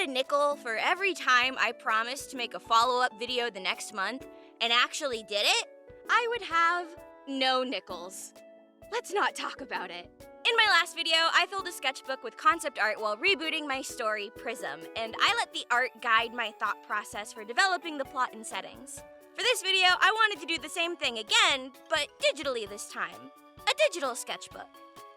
a nickel for every time I promised to make a follow-up video the next month and actually did it, I would have no nickels. Let's not talk about it. In my last video, I filled a sketchbook with concept art while rebooting my story, PRISM, and I let the art guide my thought process for developing the plot and settings. For this video, I wanted to do the same thing again, but digitally this time. A digital sketchbook.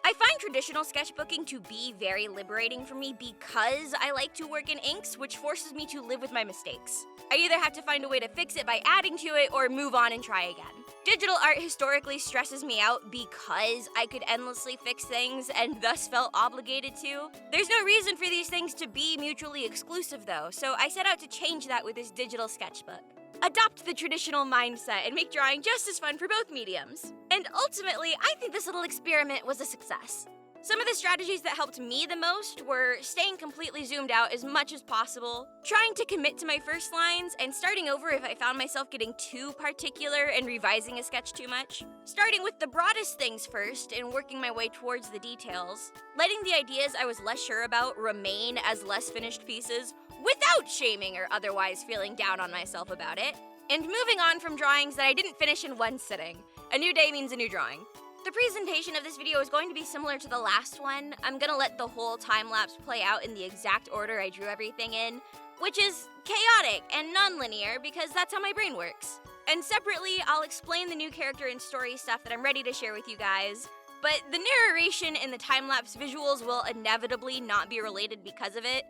I find traditional sketchbooking to be very liberating for me because I like to work in inks, which forces me to live with my mistakes. I either have to find a way to fix it by adding to it or move on and try again. Digital art historically stresses me out because I could endlessly fix things and thus felt obligated to. There's no reason for these things to be mutually exclusive though, so I set out to change that with this digital sketchbook. Adopt the traditional mindset and make drawing just as fun for both mediums. And ultimately, I think this little experiment was a success. Some of the strategies that helped me the most were staying completely zoomed out as much as possible, trying to commit to my first lines, and starting over if I found myself getting too particular and revising a sketch too much, starting with the broadest things first and working my way towards the details, letting the ideas I was less sure about remain as less finished pieces without shaming or otherwise feeling down on myself about it, and moving on from drawings that I didn't finish in one sitting. A new day means a new drawing. The presentation of this video is going to be similar to the last one. I'm gonna let the whole time-lapse play out in the exact order I drew everything in, which is chaotic and non-linear because that's how my brain works. And separately, I'll explain the new character and story stuff that I'm ready to share with you guys, but the narration and the time-lapse visuals will inevitably not be related because of it.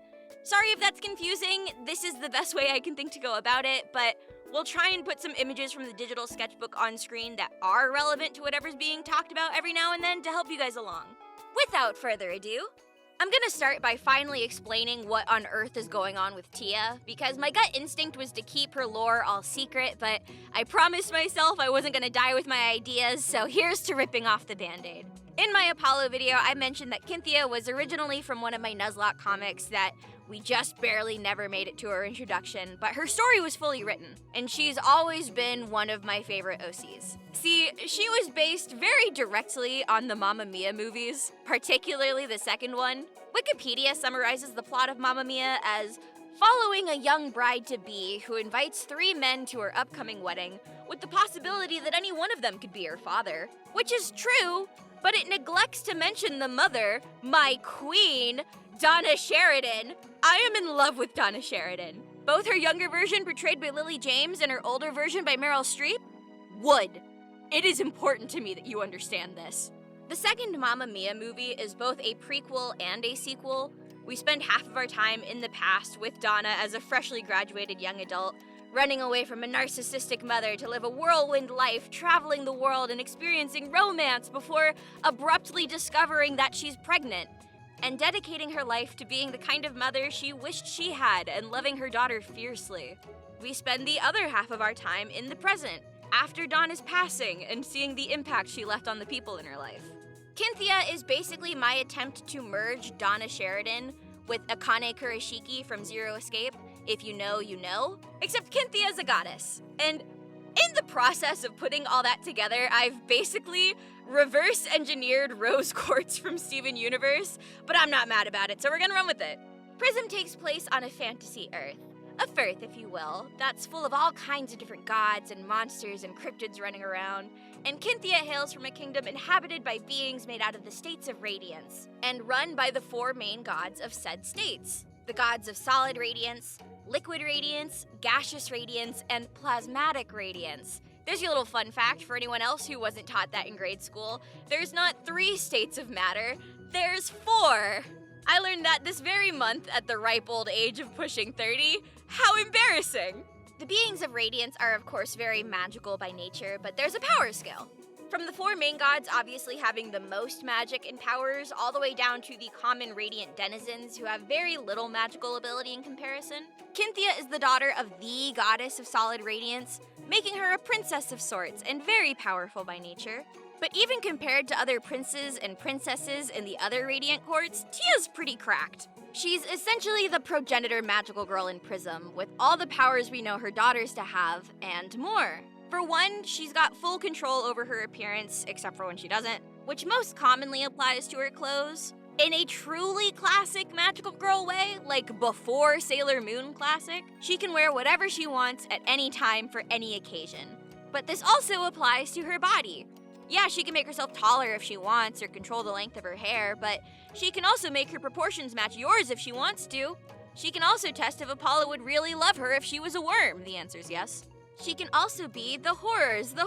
Sorry if that's confusing, this is the best way I can think to go about it, but we'll try and put some images from the digital sketchbook on screen that are relevant to whatever's being talked about every now and then to help you guys along. Without further ado, I'm gonna start by finally explaining what on earth is going on with Tia, because my gut instinct was to keep her lore all secret, but I promised myself I wasn't gonna die with my ideas, so here's to ripping off the band-aid. In my Apollo video, I mentioned that Kynthia was originally from one of my Nuzlocke comics that we just barely never made it to her introduction, but her story was fully written, and she's always been one of my favorite OCs. See, she was based very directly on the Mamma Mia movies, particularly the second one. Wikipedia summarizes the plot of Mamma Mia as following a young bride-to-be who invites 3 men to her upcoming wedding with the possibility that any one of them could be her father, which is true, but it neglects to mention the mother, my queen, Donna Sheridan. I am in love with Donna Sheridan. Both her younger version portrayed by Lily James and her older version by Meryl Streep would. It is important to me that you understand this. The second Mamma Mia movie is both a prequel and a sequel. We spend half of our time in the past with Donna as a freshly graduated young adult, running away from a narcissistic mother to live a whirlwind life, traveling the world and experiencing romance before abruptly discovering that she's pregnant, and dedicating her life to being the kind of mother she wished she had and loving her daughter fiercely. We spend the other half of our time in the present, after Donna's passing and seeing the impact she left on the people in her life. Kynthia is basically my attempt to merge Donna Sheridan with Akane Kurashiki from Zero Escape, if you know, you know, except Kynthia is a goddess. And in the process of putting all that together, I've basically reverse engineered rose quartz from Steven Universe, but I'm not mad about it, so we're gonna run with it. PRISM takes place on a fantasy Earth. A Firth, if you will, that's full of all kinds of different gods and monsters and cryptids running around, and Kynthia hails from a kingdom inhabited by beings made out of the states of radiance, and run by the 4 main gods of said states. The gods of solid radiance, liquid radiance, gaseous radiance, and plasmatic radiance. There's your little fun fact for anyone else who wasn't taught that in grade school. There's not 3 states of matter, there's 4. I learned that this very month at the ripe old age of pushing 30. How embarrassing! The beings of radiance are of course very magical by nature, but there's a power scale. From the 4 main gods obviously having the most magic and powers, all the way down to the common radiant denizens who have very little magical ability in comparison. Kynthia is the daughter of the goddess of solid radiance, making her a princess of sorts and very powerful by nature. But even compared to other princes and princesses in the other radiant courts, Tia's pretty cracked. She's essentially the progenitor magical girl in PRISM, with all the powers we know her daughters to have, and more. For one, she's got full control over her appearance, except for when she doesn't, which most commonly applies to her clothes. In a truly classic magical girl way, like before Sailor Moon classic, she can wear whatever she wants at any time for any occasion. But this also applies to her body. Yeah, she can make herself taller if she wants or control the length of her hair, but she can also make her proportions match yours if she wants to. She can also test if Apollo would really love her if she was a worm. The answer is yes. She can also be the horrors at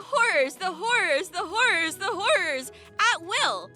will.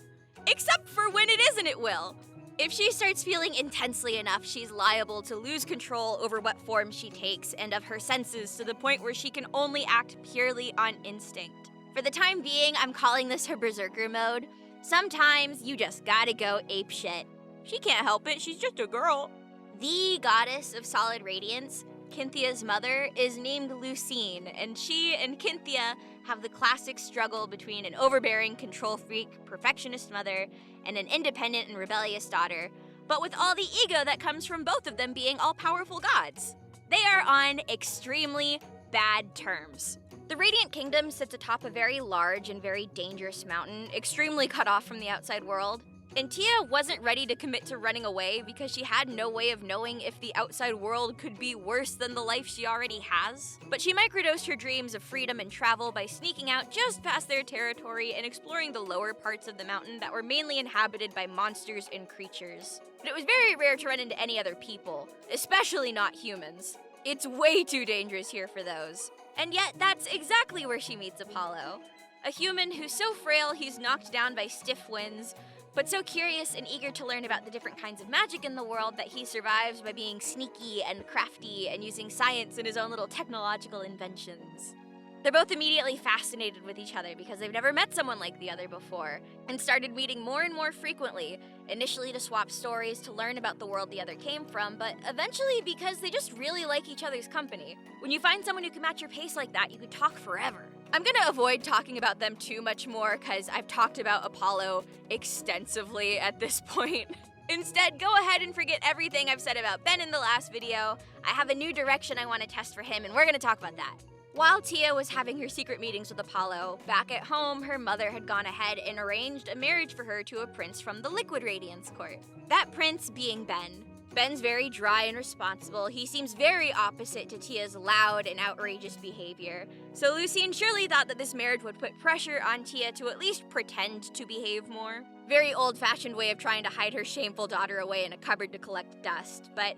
Except for when it isn't at will. If she starts feeling intensely enough, she's liable to lose control over what form she takes and of her senses to the point where she can only act purely on instinct. For the time being, I'm calling this her berserker mode. Sometimes you just gotta go apeshit. She can't help it, she's just a girl. The goddess of solid radiance, Kynthia's mother, is named Lucine, and she and Kynthia have the classic struggle between an overbearing, control-freak, perfectionist mother and an independent and rebellious daughter, but with all the ego that comes from both of them being all-powerful gods. They are on extremely bad terms. The Radiant Kingdom sits atop a very large and very dangerous mountain, extremely cut off from the outside world. And Tia wasn't ready to commit to running away because she had no way of knowing if the outside world could be worse than the life she already has. But she microdosed her dreams of freedom and travel by sneaking out just past their territory and exploring the lower parts of the mountain that were mainly inhabited by monsters and creatures. But it was very rare to run into any other people, especially not humans. It's way too dangerous here for those. And yet, that's exactly where she meets Apollo. A human who's so frail he's knocked down by stiff winds, but so curious and eager to learn about the different kinds of magic in the world that he survives by being sneaky and crafty and using science and his own little technological inventions. They're both immediately fascinated with each other because they've never met someone like the other before, and started meeting more and more frequently, initially to swap stories to learn about the world the other came from, but eventually because they just really like each other's company. When you find someone who can match your pace like that, you could talk forever. I'm gonna avoid talking about them too much more because I've talked about Apollo extensively at this point. Instead, go ahead and forget everything I've said about Ben in the last video. I have a new direction I want to test for him, and we're gonna talk about that. While Tia was having her secret meetings with Apollo, back at home, her mother had gone ahead and arranged a marriage for her to a prince from the Liquid Radiance court. That prince being Ben. Ben's very dry and responsible. He seems very opposite to Tia's loud and outrageous behavior. So Lucine surely thought that this marriage would put pressure on Tia to at least pretend to behave more. Very old-fashioned way of trying to hide her shameful daughter away in a cupboard to collect dust. But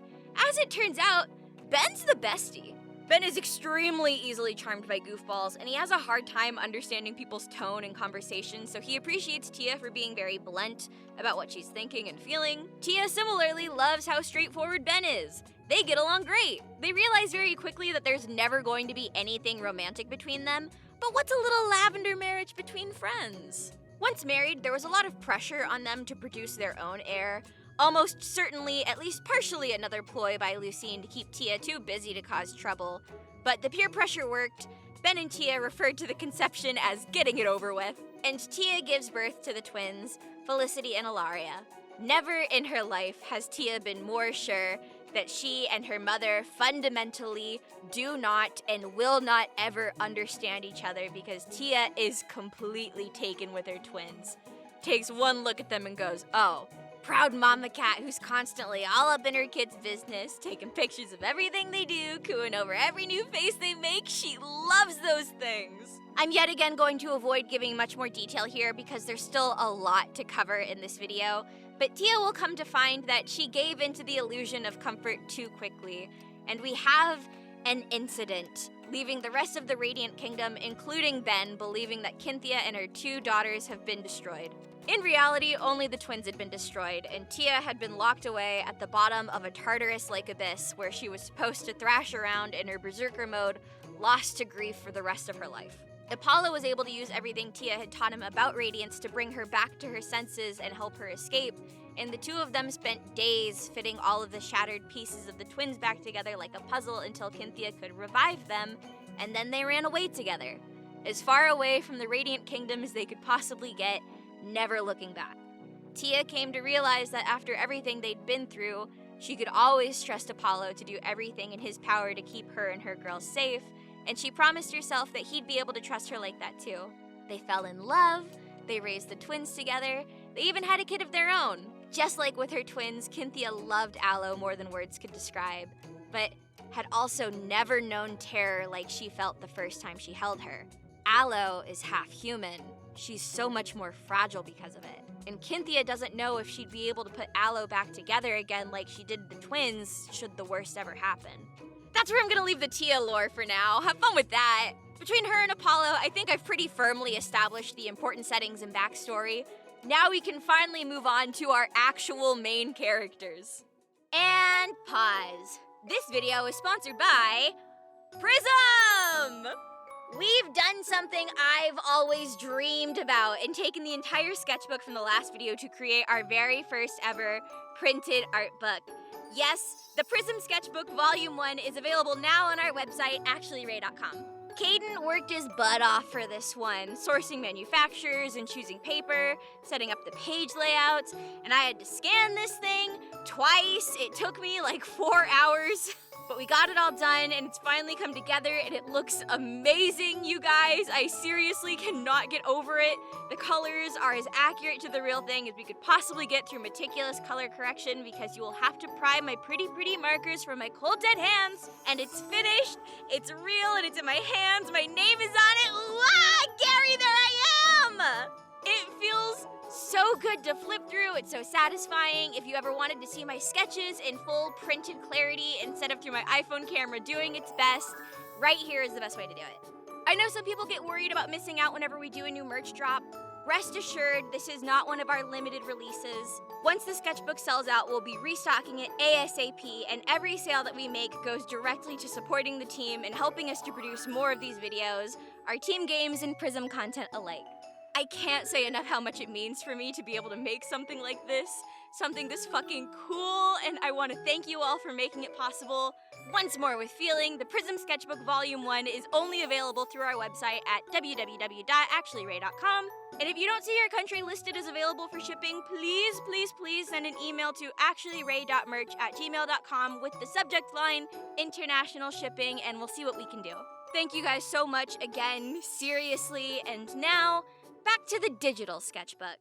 as it turns out, Ben's the bestie. Ben is extremely easily charmed by goofballs, and he has a hard time understanding people's tone in conversation, so he appreciates Tia for being very blunt about what she's thinking and feeling. Tia similarly loves how straightforward Ben is. They get along great. They realize very quickly that there's never going to be anything romantic between them, but what's a little lavender marriage between friends? Once married, there was a lot of pressure on them to produce their own heir. Almost certainly, at least partially, another ploy by Lucine to keep Tia too busy to cause trouble. But the peer pressure worked. Ben and Tia referred to the conception as getting it over with. And Tia gives birth to the twins, Felicity and Ilaria. Never in her life has Tia been more sure that she and her mother fundamentally do not and will not ever understand each other because Tia is completely taken with her twins. Takes one look at them and goes, oh, proud mama cat who's constantly all up in her kids' business, taking pictures of everything they do, cooing over every new face they make. She loves those things. I'm yet again going to avoid giving much more detail here because there's still a lot to cover in this video, but Tia will come to find that she gave into the illusion of comfort too quickly, and we have an incident, leaving the rest of the Radiant Kingdom, including Ben, believing that Kynthia and her 2 daughters have been destroyed. In reality, only the twins had been destroyed, and Tia had been locked away at the bottom of a Tartarus-like abyss where she was supposed to thrash around in her berserker mode, lost to grief for the rest of her life. Apollo was able to use everything Tia had taught him about Radiance to bring her back to her senses and help her escape, and the 2 of them spent days fitting all of the shattered pieces of the twins back together like a puzzle until Kynthia could revive them, and then they ran away together, as far away from the Radiant Kingdom as they could possibly get, never looking back. Tia came to realize that after everything they'd been through, she could always trust Apollo to do everything in his power to keep her and her girls safe, and she promised herself that he'd be able to trust her like that too. They fell in love, they raised the twins together, they even had a kid of their own. Just like with her twins, Kynthia loved Aloe more than words could describe, but had also never known terror like she felt the first time she held her. Aloe is half human. She's so much more fragile because of it. And Kynthia doesn't know if she'd be able to put Aloe back together again like she did the twins should the worst ever happen. That's where I'm gonna leave the Tia lore for now. Have fun with that. Between her and Apollo, I think I've pretty firmly established the important settings and backstory. Now we can finally move on to our actual main characters. And pause. This video is sponsored by PRISM! We've done something I've always dreamed about and taken the entire sketchbook from the last video to create our very first ever printed art book. Yes, the PRISM Sketchbook Volume 1 is available now on our website, actuallyray.com. Caden worked his butt off for this one, sourcing manufacturers and choosing paper, setting up the page layouts, and I had to scan this thing twice. It took me like 4 hours. But we got it all done, and it's finally come together, and it looks amazing, you guys. I seriously cannot get over it. The colors are as accurate to the real thing as we could possibly get through meticulous color correction, because you will have to pry my pretty markers from my cold dead hands, and it's finished, it's real, and it's in my hands. My name is on it. Wow, Gary, there I am! It feels so good to flip through. It's so satisfying. If you ever wanted to see my sketches in full printed clarity instead of through my iPhone camera doing its best, right here is the best way to do it. I know some people get worried about missing out whenever we do a new merch drop. Rest assured, this is not one of our limited releases. Once the sketchbook sells out, we'll be restocking it ASAP, and every sale that we make goes directly to supporting the team and helping us to produce more of these videos, our team games and PRISM content alike. I can't say enough how much it means for me to be able to make something like this, something this fucking cool, and I want to thank you all for making it possible. Once more with feeling, the PRISM Sketchbook Volume 1 is only available through our website at www.actuallyray.com. And if you don't see your country listed as available for shipping, please send an email to actuallyray.merch@gmail.com with the subject line, international shipping, and we'll see what we can do. Thank you guys so much again, seriously, and now, back to the digital sketchbook.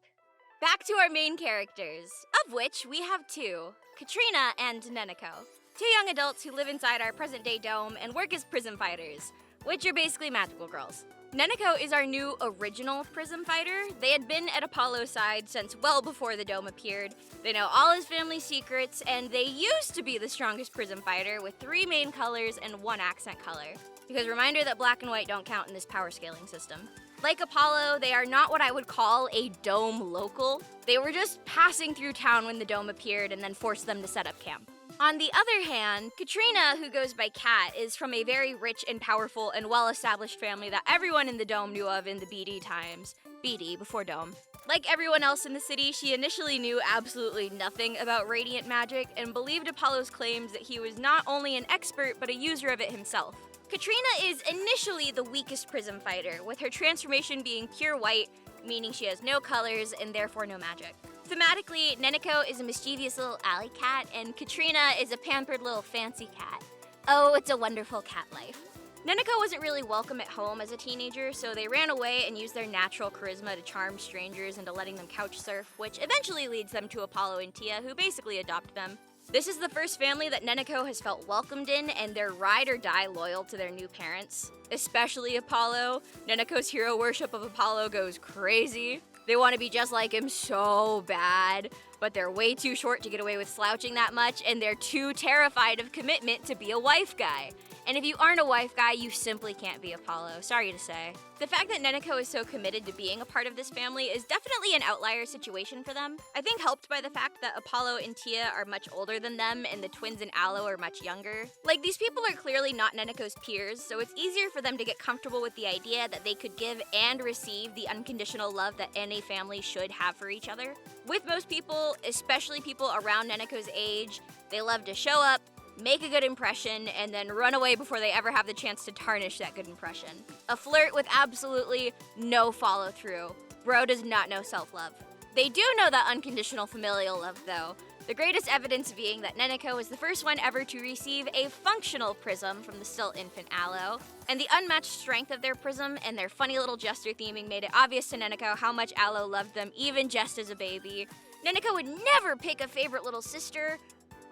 Back to our main characters, of which we have two, Katrina and Neneko. Two young adults who live inside our present-day dome and work as PRISM fighters, which are basically magical girls. Neneko is our new original PRISM fighter. They had been at Apollo's side since well before the dome appeared. They know all his family secrets, and they used to be the strongest PRISM fighter with 3 main colors and 1 accent color. Because reminder that black and white don't count in this power scaling system. Like Apollo, they are not what I would call a dome local. They were just passing through town when the dome appeared and then forced them to set up camp. On the other hand, Katrina, who goes by Kat, is from a very rich and powerful and well-established family that everyone in the dome knew of in the BD times. BD, before dome. Like everyone else in the city, she initially knew absolutely nothing about radiant magic and believed Apollo's claims that he was not only an expert but a user of it himself. Katrina is initially the weakest PRISM fighter, with her transformation being pure white, meaning she has no colors and therefore no magic. Thematically, Neneko is a mischievous little alley cat, and Katrina is a pampered little fancy cat. Oh, it's a wonderful cat life. Neneko wasn't really welcome at home as a teenager, so they ran away and used their natural charisma to charm strangers into letting them couch surf, which eventually leads them to Apollo and Tia, who basically adopt them. This is the first family that Neneko has felt welcomed in, and they're ride or die loyal to their new parents. Especially Apollo. Neneko's hero worship of Apollo goes crazy. They want to be just like him so bad, but they're way too short to get away with slouching that much, and they're too terrified of commitment to be a wife guy. And if you aren't a wife guy, you simply can't be Apollo, sorry to say. The fact that Neneko is so committed to being a part of this family is definitely an outlier situation for them. I think helped by the fact that Apollo and Tia are much older than them, and the twins and Aloe are much younger. Like, these people are clearly not Neneko's peers, so it's easier for them to get comfortable with the idea that they could give and receive the unconditional love that any family should have for each other. With most people, especially people around Neneko's age, they love to show up, make a good impression, and then run away before they ever have the chance to tarnish that good impression. A flirt with absolutely no follow-through. Bro does not know self-love. They do know that unconditional familial love, though. The greatest evidence being that Neneko was the first one ever to receive a functional prism from the still infant Aloe, and the unmatched strength of their prism and their funny little jester theming made it obvious to Neneko how much Aloe loved them even just as a baby. Neneko would never pick a favorite little sister,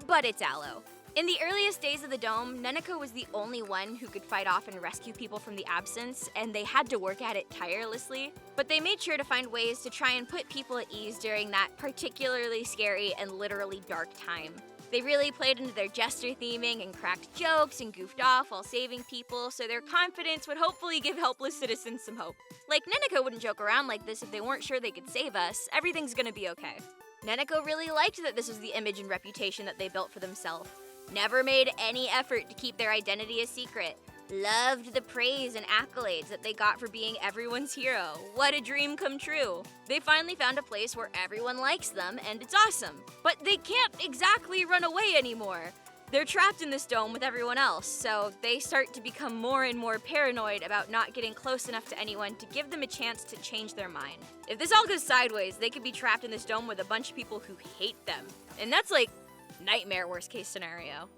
but it's Aloe. In the earliest days of the dome, Neneko was the only one who could fight off and rescue people from the absence, and they had to work at it tirelessly. But they made sure to find ways to try and put people at ease during that particularly scary and literally dark time. They really played into their jester theming and cracked jokes and goofed off while saving people, so their confidence would hopefully give helpless citizens some hope. Like, Neneko wouldn't joke around like this if they weren't sure they could save us. Everything's gonna be okay. Neneko really liked that this was the image and reputation that they built for themselves. Never made any effort to keep their identity a secret. Loved the praise and accolades that they got for being everyone's hero. What a dream come true. They finally found a place where everyone likes them, and it's awesome. But they can't exactly run away anymore. They're trapped in this dome with everyone else, so they start to become more and more paranoid about not getting close enough to anyone to give them a chance to change their mind. If this all goes sideways, they could be trapped in this dome with a bunch of people who hate them. And that's like nightmare worst case scenario.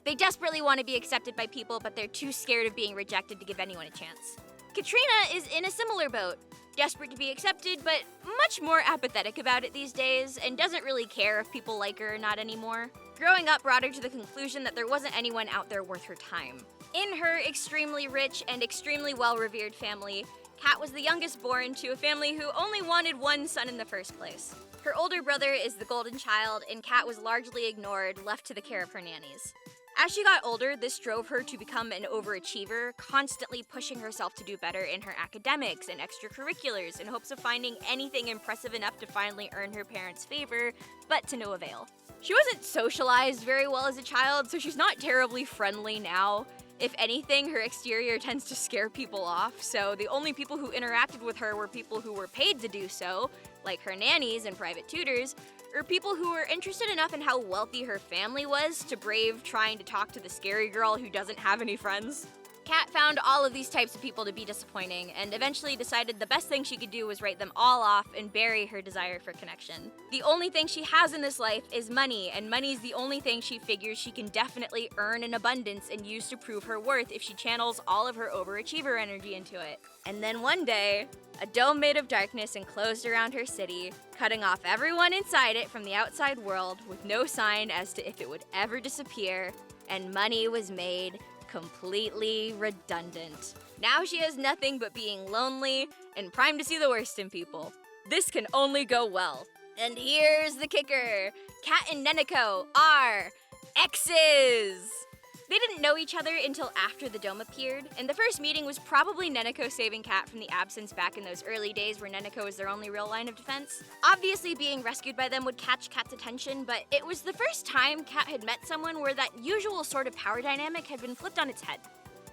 They desperately want to be accepted by people, but they're too scared of being rejected to give anyone a chance. Katrina is in a similar boat, desperate to be accepted, but much more apathetic about it these days, and doesn't really care if people like her or not anymore. Growing up brought her to the conclusion that there wasn't anyone out there worth her time. In her extremely rich and extremely well-revered family, Kat was the youngest born to a family who only wanted one son in the first place. Her older brother is the golden child, and Kat was largely ignored, left to the care of her nannies. As she got older, this drove her to become an overachiever, constantly pushing herself to do better in her academics and extracurriculars in hopes of finding anything impressive enough to finally earn her parents' favor, but to no avail. She wasn't socialized very well as a child, so she's not terribly friendly now. If anything, her exterior tends to scare people off, so the only people who interacted with her were people who were paid to do so, like her nannies and private tutors, or people who were interested enough in how wealthy her family was to brave trying to talk to the scary girl who doesn't have any friends. Kat found all of these types of people to be disappointing, and eventually decided the best thing she could do was write them all off and bury her desire for connection. The only thing she has in this life is money, and money's the only thing she figures she can definitely earn in abundance and use to prove her worth if she channels all of her overachiever energy into it. And then one day, a dome made of darkness enclosed around her city, cutting off everyone inside it from the outside world with no sign as to if it would ever disappear, and money was made completely redundant. Now she has nothing but being lonely and primed to see the worst in people. This can only go well. And here's the kicker. Kat and Neneko are exes! They didn't know each other until after the dome appeared, and the first meeting was probably Neneko saving Kat from the absence back in those early days where Neneko was their only real line of defense. Obviously, being rescued by them would catch Kat's attention, but it was the first time Kat had met someone where that usual sort of power dynamic had been flipped on its head.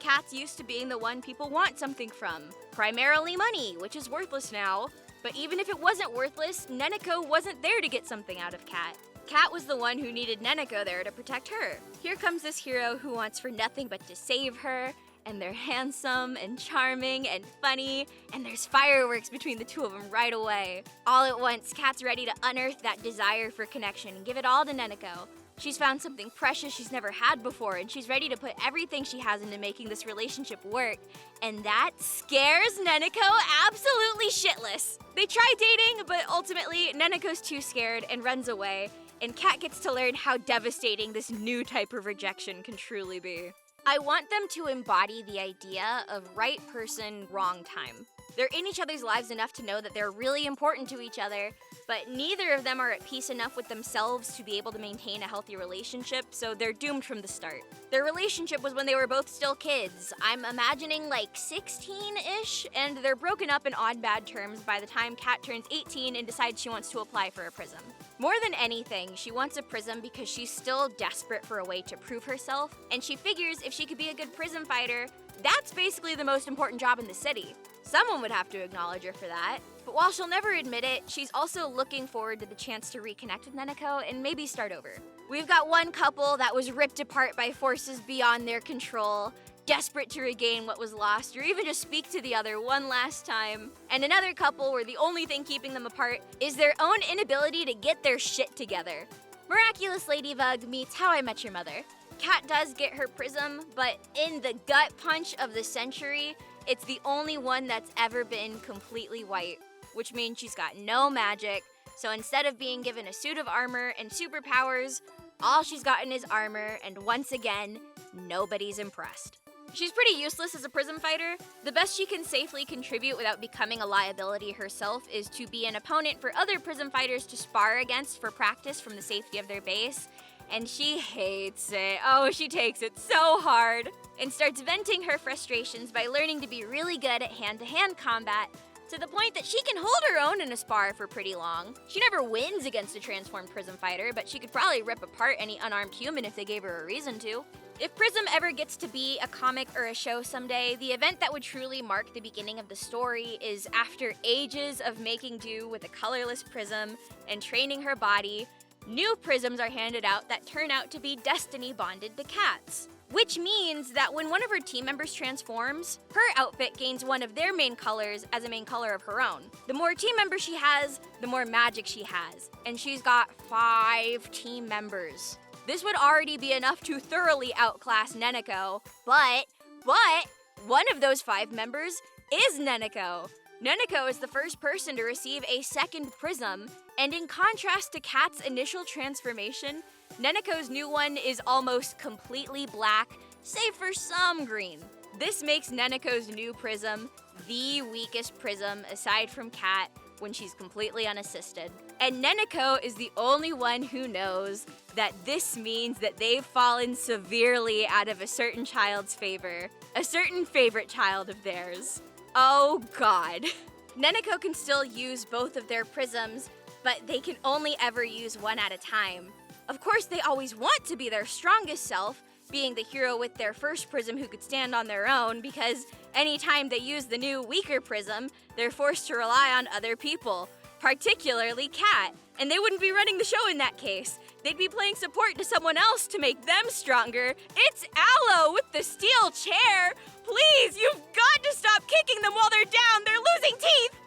Kat's used to being the one people want something from, primarily money, which is worthless now. But even if it wasn't worthless, Neneko wasn't there to get something out of Kat. Kat was the one who needed Neneko there to protect her. Here comes this hero who wants for nothing but to save her, and they're handsome and charming and funny, and there's fireworks between the two of them right away. All at once, Kat's ready to unearth that desire for connection and give it all to Neneko. She's found something precious she's never had before, and she's ready to put everything she has into making this relationship work. And that scares Neneko absolutely shitless. They try dating, but ultimately, Neneko's too scared and runs away, and Kat gets to learn how devastating this new type of rejection can truly be. I want them to embody the idea of right person, wrong time. They're in each other's lives enough to know that they're really important to each other, but neither of them are at peace enough with themselves to be able to maintain a healthy relationship, so they're doomed from the start. Their relationship was when they were both still kids. I'm imagining like 16-ish, and they're broken up in odd bad terms by the time Kat turns 18 and decides she wants to apply for a PRISM. More than anything, she wants a PRISM because she's still desperate for a way to prove herself, and she figures if she could be a good PRISM fighter, that's basically the most important job in the city. Someone would have to acknowledge her for that. But while she'll never admit it, she's also looking forward to the chance to reconnect with Neneko and maybe start over. We've got one couple that was ripped apart by forces beyond their control, desperate to regain what was lost or even just speak to the other one last time. And another couple where the only thing keeping them apart is their own inability to get their shit together. Miraculous Ladybug meets How I Met Your Mother. Kat does get her PRISM, but in the gut punch of the century, it's the only one that's ever been completely white, which means she's got no magic, So instead of being given a suit of armor and superpowers, all she's gotten is armor, and once again, nobody's impressed. She's pretty useless as a Prism fighter. The best she can safely contribute without becoming a liability herself is to be an opponent for other Prism fighters to spar against for practice from the safety of their base. And she hates it. Oh, she takes it so hard. And starts venting her frustrations by learning to be really good at hand-to-hand combat, to the point that she can hold her own in a spar for pretty long. She never wins against a transformed Prism fighter, but she could probably rip apart any unarmed human if they gave her a reason to. If Prism ever gets to be a comic or a show someday, the event that would truly mark the beginning of the story is after ages of making do with a colorless Prism and training her body, new Prisms are handed out that turn out to be destiny bonded to cats. Which means that when one of her team members transforms, her outfit gains one of their main colors as a main color of her own. The more team members she has, the more magic she has. And she's got 5 team members. This would already be enough to thoroughly outclass Neneko, but one of those 5 members is Neneko. Neneko is the first person to receive a second Prism, and in contrast to Kat's initial transformation, Neneko's new one is almost completely black, save for some green. This makes Neneko's new Prism the weakest Prism aside from Kat when she's completely unassisted. And Neneko is the only one who knows that this means that they've fallen severely out of a certain child's favor, a certain favorite child of theirs. Oh God. Neneko can still use both of their Prisms, but they can only ever use one at a time. Of course, they always want to be their strongest self, being the hero with their first Prism who could stand on their own, because anytime they use the new, weaker Prism, they're forced to rely on other people, particularly Kat. And they wouldn't be running the show in that case. They'd be playing support to someone else to make them stronger. It's Aloe with the steel chair! Please, you've got to stop kicking them while they're down! They're losing teeth!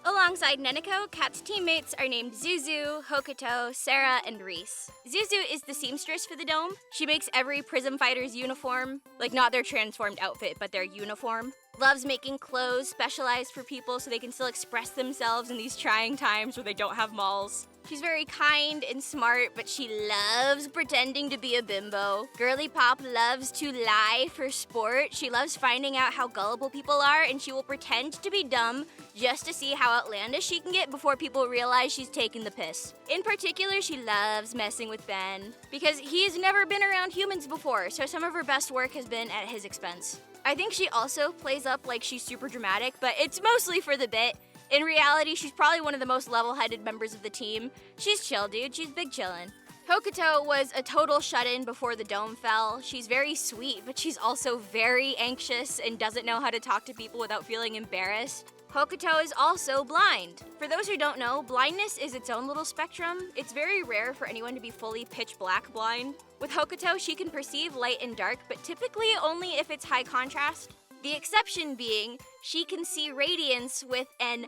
Alongside Neneko, Kat's teammates are named Zuzu, Hokuto, Sarah, and Reese. Zuzu is the seamstress for the dome. She makes every Prism fighter's uniform, like not their transformed outfit, but their uniform. Loves making clothes specialized for people so they can still express themselves in these trying times where they don't have malls. She's very kind and smart, but she loves pretending to be a bimbo. Girly Pop loves to lie for sport. She loves finding out how gullible people are, and she will pretend to be dumb just to see how outlandish she can get before people realize she's taking the piss. In particular, she loves messing with Ben, because he's never been around humans before, so some of her best work has been at his expense. I think she also plays up like she's super dramatic, but it's mostly for the bit. In reality, she's probably one of the most level-headed members of the team. She's chill, dude. She's big chillin'. Hokuto was a total shut-in before the dome fell. She's very sweet, but she's also very anxious and doesn't know how to talk to people without feeling embarrassed. Hokuto is also blind. For those who don't know, blindness is its own little spectrum. It's very rare for anyone to be fully pitch black blind. With Hokuto, she can perceive light and dark, but typically only if it's high contrast. The exception being, she can see radiance with an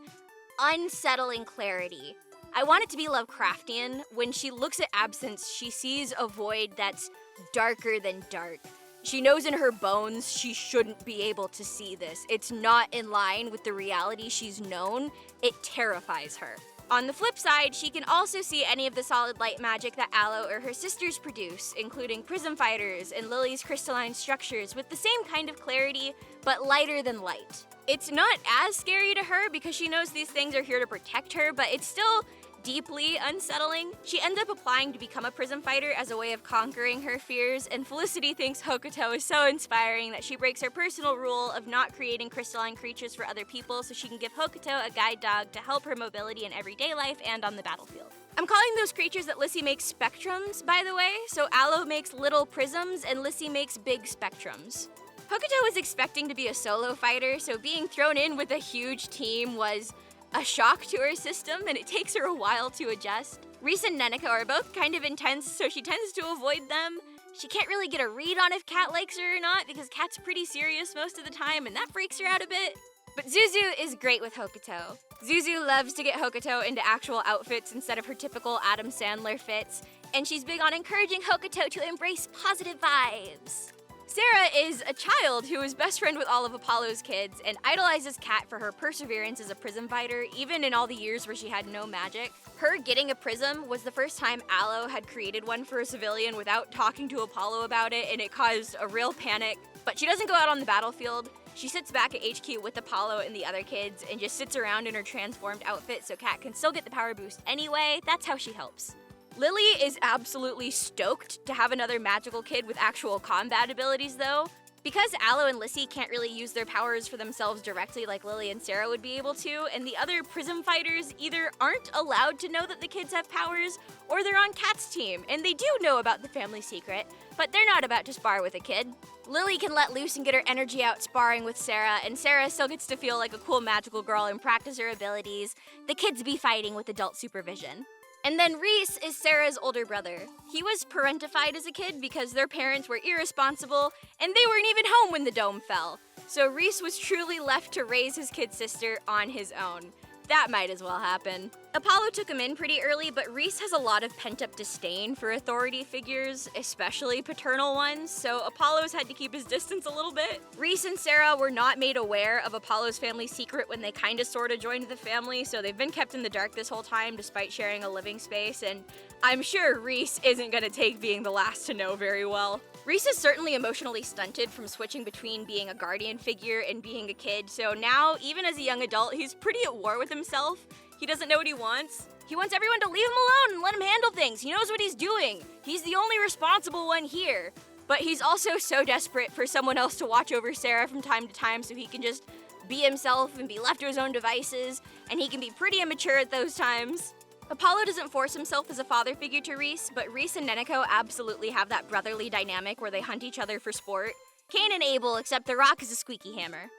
unsettling clarity. I want it to be Lovecraftian. When she looks at absence, she sees a void that's darker than dark. She knows in her bones she shouldn't be able to see this. It's not in line with the reality she's known. It terrifies her. On the flip side, she can also see any of the solid light magic that Aloe or her sisters produce, including Prism fighters and Lily's crystalline structures with the same kind of clarity, but lighter than light. It's not as scary to her because she knows these things are here to protect her, but it's still deeply unsettling. She ends up applying to become a Prism fighter as a way of conquering her fears, and Felicity thinks Hokuto is so inspiring that she breaks her personal rule of not creating crystalline creatures for other people so she can give Hokuto a guide dog to help her mobility in everyday life and on the battlefield. I'm calling those creatures that Lissy makes spectrums, by the way, so Aloe makes little prisms and Lissy makes big spectrums. Hokuto was expecting to be a solo fighter, so being thrown in with a huge team was a shock to her system, and it takes her a while to adjust. Reese and Neneko are both kind of intense, so she tends to avoid them. She can't really get a read on if Kat likes her or not, because Kat's pretty serious most of the time, and that freaks her out a bit. But Zuzu is great with Hokuto. Zuzu loves to get Hokuto into actual outfits instead of her typical Adam Sandler fits, and she's big on encouraging Hokuto to embrace positive vibes. Sarah is a child who is best friend with all of Apollo's kids and idolizes Kat for her perseverance as a Prism fighter, even in all the years where she had no magic. Her getting a prism was the first time Aloe had created one for a civilian without talking to Apollo about it, and it caused a real panic. But she doesn't go out on the battlefield. She sits back at HQ with Apollo and the other kids and just sits around in her transformed outfit so Kat can still get the power boost anyway. That's how she helps. Lily is absolutely stoked to have another magical kid with actual combat abilities though. Because Aloe and Lissy can't really use their powers for themselves directly like Lily and Sarah would be able to, and the other Prism fighters either aren't allowed to know that the kids have powers, or they're on Kat's team, and they do know about the family secret, but they're not about to spar with a kid. Lily can let loose and get her energy out sparring with Sarah, and Sarah still gets to feel like a cool magical girl and practice her abilities. The kids be fighting with adult supervision. And then Rhys is Sarah's older brother. He was parentified as a kid because their parents were irresponsible and they weren't even home when the dome fell. So Rhys was truly left to raise his kid sister on his own. That might as well happen. Apollo took him in pretty early, but Rhys has a lot of pent-up disdain for authority figures, especially paternal ones, so Apollo's had to keep his distance a little bit. Rhys and Sarah were not made aware of Apollo's family secret when they kinda sorta joined the family, so they've been kept in the dark this whole time despite sharing a living space, and I'm sure Rhys isn't gonna take being the last to know very well. Rhys is certainly emotionally stunted from switching between being a guardian figure and being a kid, so now, even as a young adult, he's pretty at war with himself. He doesn't know what he wants. He wants everyone to leave him alone and let him handle things. He knows what he's doing. He's the only responsible one here. But he's also so desperate for someone else to watch over Sarah from time to time so he can just be himself and be left to his own devices, and he can be pretty immature at those times. Apollo doesn't force himself as a father figure to Rhys, but Rhys and Neneko absolutely have that brotherly dynamic where they hunt each other for sport. Cain and Abel, except the rock is a squeaky hammer.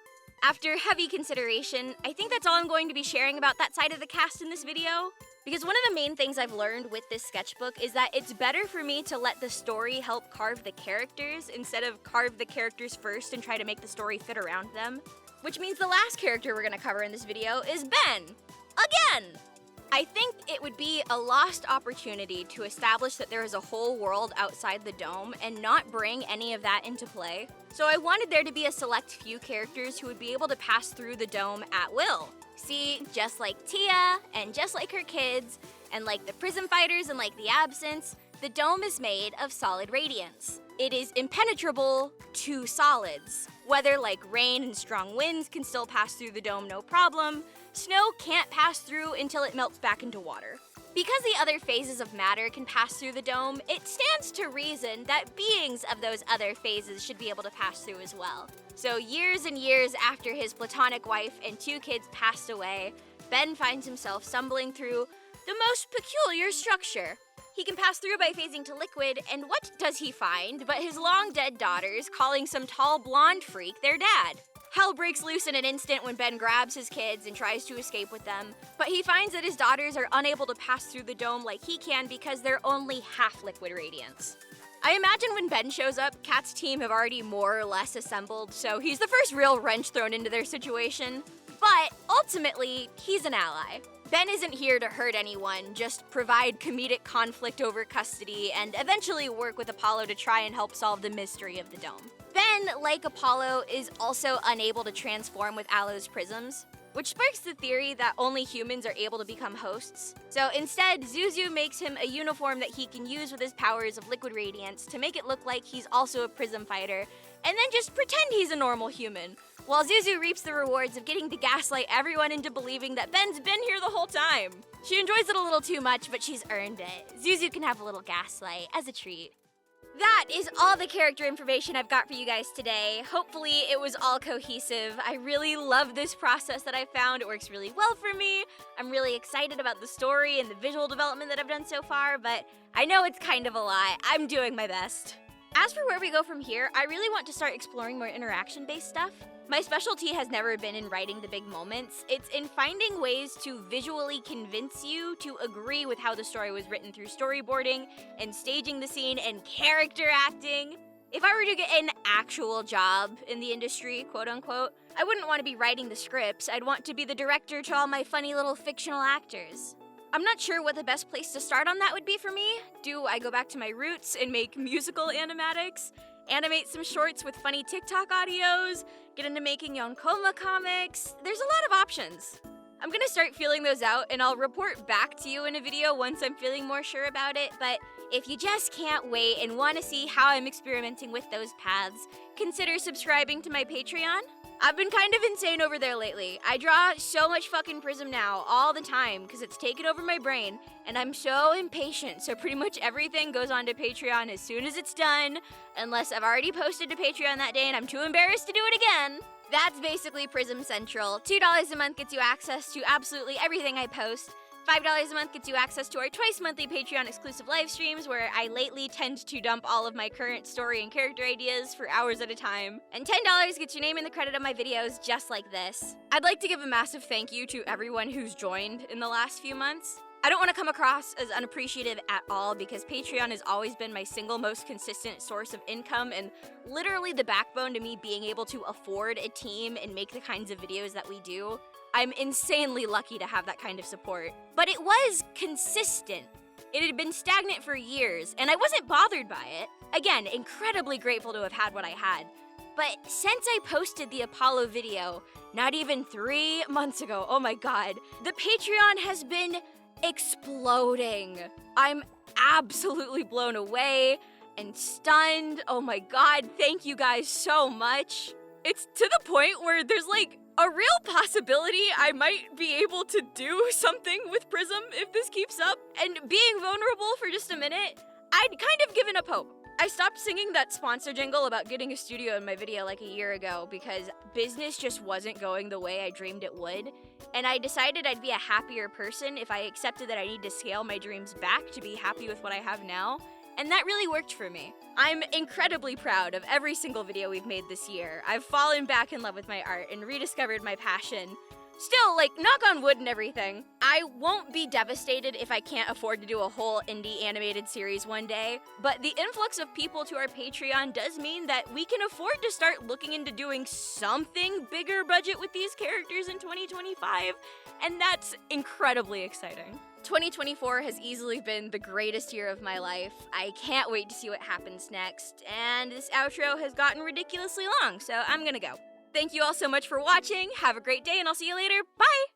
After heavy consideration, I think that's all I'm going to be sharing about that side of the cast in this video. Because one of the main things I've learned with this sketchbook is that it's better for me to let the story help carve the characters instead of carve the characters first and try to make the story fit around them. Which means the last character we're gonna cover in this video is Ben. Again! I think it would be a lost opportunity to establish that there is a whole world outside the dome and not bring any of that into play. So I wanted there to be a select few characters who would be able to pass through the dome at will. See, just like Tia, and just like her kids, and like the Prism fighters and like the Absence, the dome is made of solid radiance. It is impenetrable to solids. Weather like rain and strong winds can still pass through the dome no problem. Snow can't pass through until it melts back into water. Because the other phases of matter can pass through the dome, it stands to reason that beings of those other phases should be able to pass through as well. So years and years after his platonic wife and 2 kids passed away, Ben finds himself stumbling through the most peculiar structure. He can pass through by phasing to liquid, and what does he find but his long-dead daughters calling some tall blonde freak their dad? Hell breaks loose in an instant when Ben grabs his kids and tries to escape with them, but he finds that his daughters are unable to pass through the dome like he can because they're only half liquid radiance. I imagine when Ben shows up, Kat's team have already more or less assembled, so he's the first real wrench thrown into their situation. But ultimately, he's an ally. Ben isn't here to hurt anyone, just provide comedic conflict over custody and eventually work with Apollo to try and help solve the mystery of the dome. Ben, like Apollo, is also unable to transform with Aloe's prisms, which sparks the theory that only humans are able to become hosts. So instead, Zuzu makes him a uniform that he can use with his powers of liquid radiance to make it look like he's also a prism fighter, and then just pretend he's a normal human, while Zuzu reaps the rewards of getting to gaslight everyone into believing that Ben's been here the whole time. She enjoys it a little too much, but she's earned it. Zuzu can have a little gaslight as a treat. That is all the character information I've got for you guys today. Hopefully it was all cohesive. I really love this process that I found. It works really well for me. I'm really excited about the story and the visual development that I've done so far, but I know it's kind of a lot. I'm doing my best. As for where we go from here, I really want to start exploring more interaction-based stuff. My specialty has never been in writing the big moments. It's in finding ways to visually convince you to agree with how the story was written through storyboarding and staging the scene and character acting. If I were to get an actual job in the industry, quote unquote, I wouldn't want to be writing the scripts. I'd want to be the director to all my funny little fictional actors. I'm not sure what the best place to start on that would be for me. Do I go back to my roots and make musical animatics? Animate some shorts with funny TikTok audios? Get into making ᴠᴠᵦᵏ comics? There's a lot of options. I'm gonna start feeling those out, and I'll report back to you in a video once I'm feeling more sure about it, but if you just can't wait and want to see how I'm experimenting with those paths, consider subscribing to my Patreon. I've been kind of insane over there lately. I draw so much fucking Prism now, all the time, because it's taken over my brain, and I'm so impatient, so pretty much everything goes onto Patreon as soon as it's done, unless I've already posted to Patreon that day and I'm too embarrassed to do it again. That's basically Prism Central. $2 a month gets you access to absolutely everything I post. $5 a month gets you access to our twice monthly Patreon exclusive live streams where I lately tend to dump all of my current story and character ideas for hours at a time. And $10 gets your name in the credit of my videos just like this. I'd like to give a massive thank you to everyone who's joined in the last few months. I don't want to come across as unappreciative at all because Patreon has always been my single most consistent source of income and literally the backbone to me being able to afford a team and make the kinds of videos that we do. I'm insanely lucky to have that kind of support. But it was consistent. It had been stagnant for years, and I wasn't bothered by it. Again, incredibly grateful to have had what I had. But since I posted the Apollo video, not even 3 months ago, oh my god, the Patreon has been exploding. I'm absolutely blown away and stunned. Oh my god, thank you guys so much. It's to the point where there's like a real possibility I might be able to do something with Prism if this keeps up. And being vulnerable for just a minute, I'd kind of given up hope. I stopped singing that sponsor jingle about getting a studio in my video like a year ago because business just wasn't going the way I dreamed it would. And I decided I'd be a happier person if I accepted that I need to scale my dreams back to be happy with what I have now. And that really worked for me. I'm incredibly proud of every single video we've made this year. I've fallen back in love with my art and rediscovered my passion. Still, like, knock on wood and everything, I won't be devastated if I can't afford to do a whole indie animated series one day, but the influx of people to our Patreon does mean that we can afford to start looking into doing something bigger budget with these characters in 2025, and that's incredibly exciting. 2024 has easily been the greatest year of my life. I can't wait to see what happens next, and this outro has gotten ridiculously long, so I'm gonna go. Thank you all so much for watching, have a great day, and I'll see you later, bye!